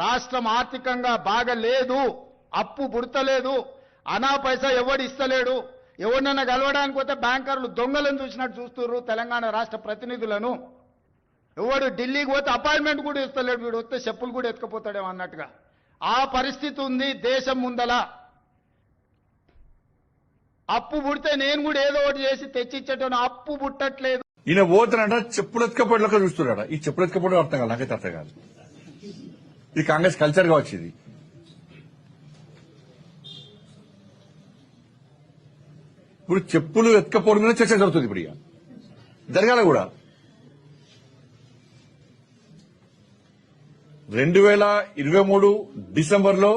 రాష్ట్రం ఆర్థికంగా బాగా లేదు, అప్పు పుడతలేదు, అనా పైసా ఎవడు ఇస్తలేడు. ఎవరినైనా కలవడానికి పోతే బ్యాంకర్లు దొంగలను చూసినట్టు చూస్తున్నారు తెలంగాణ రాష్ట్ర ప్రతినిధులను. ఎవడు ఢిల్లీకి పోతే అపాయింట్మెంట్ కూడా ఇస్తలేడు, వీడు వస్తే చెప్పులు కూడా ఎత్తుకుపోతాడేమో అన్నట్టుగా ఆ పరిస్థితి ఉంది దేశం ముందల. అప్పు పుడితే నేను కూడా ఏదో ఒకటి చేసి తెచ్చిచ్చేటోను, అప్పు పుట్టట్లేదు. ఈయన పోతానంట చెప్పులు ఎత్తుకపోయేలాగా చూస్తున్నాడు. ఈ చెప్పులు ఎత్తుకపోవడం అర్థం కాదు, నాకైతే అర్థం కాదు. ఇది కాంగ్రెస్ కల్చర్ గా వచ్చింది. ఇప్పుడు చెప్పులు ఎత్తుకపోవడం మీద చర్చ జరుగుతుంది. ఇప్పుడు ఇక జరగాల కూడా 2023 డిసెంబర్లో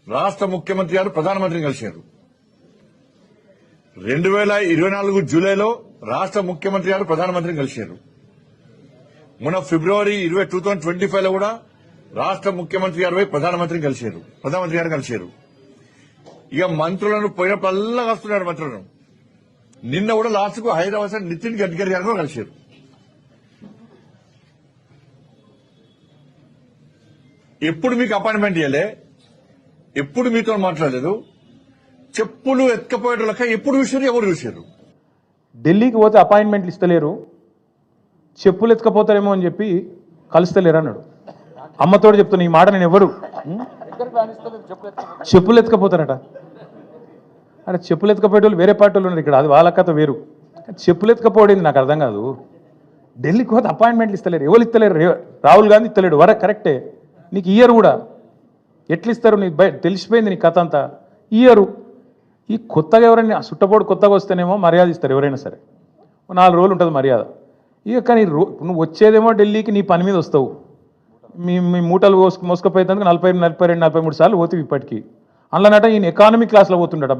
రాష్ట్ర ముఖ్యమంత్రి గారు ప్రధానమంత్రిని కలిశారు. 2024 జూలైలో రాష్ట్ర ముఖ్యమంత్రి గారు ప్రధానమంత్రిని కలిశారు. మొన్న ఫిబ్రవరి 2025 లో కూడా రాష్ట్ర ముఖ్యమంత్రి గారు ప్రధానమంత్రి గారు కలిశారు. ఇక మంత్రులను పోయినప్పుడల్లా వస్తున్నారు మంత్రులను. నిన్న కూడా లాస్ట్ కు హైదరాబాద్ నితిన్ గడ్కరీ గారు కలిశారు. ఎప్పుడు మీకు అపాయింట్మెంట్ ఇవ్వలే, ఎప్పుడు మీతో మాట్లాడలేదు. చెప్పులు ఎత్తుకపోయేటోళ్ళక ఎప్పుడు చూసారు, ఎవరు చూసారు? ఢిల్లీకి పోతే అపాయింట్మెంట్లు ఇస్తలేరు, చెప్పులు ఎత్తుకపోతారేమో అని చెప్పి కలుస్తలేరు అన్నాడు. అమ్మతోడు చెప్తున్నా ఈ మాట. నేను ఎవరు చెప్పులు ఎత్తుకపోతారట. అరే చెప్పులు ఎత్తుకపోయేటోళ్ళు వేరే పార్టీ వాళ్ళు ఉన్నారు ఇక్కడ, అది వాళ్ళ కథ వేరు. చెప్పులు ఎత్తుకపోవడం నాకు అర్థం కాదు. ఢిల్లీకి పోతే అపాయింట్మెంట్లు ఇస్తలేరు, ఎవరు ఇస్తలేరు? రాహుల్ గాంధీ ఇస్తలేడు. కరెక్టే, నీకు ఇయ్యరు కూడా. ఎట్లా ఇస్తారు? నీకు తెలిసిపోయింది నీ కథ అంతా. ఇయ్యరు. ఈ కొత్తగా ఎవరైనా సుట్టపోడు కొత్తగా వస్తేనేమో మర్యాద ఇస్తారు ఎవరైనా సరే, 4 రోజులు ఉంటుంది మర్యాద. ఇక కానీ నువ్వు వచ్చేదేమో ఢిల్లీకి నీ పని మీద వస్తావు. మీ మూటలు మోసుకపోయేందుకు 42, 43 సార్లు పోతుంది ఇప్పటికీ. అందులోనట ఈయన ఎకానమీ క్లాస్లో పోతుండట.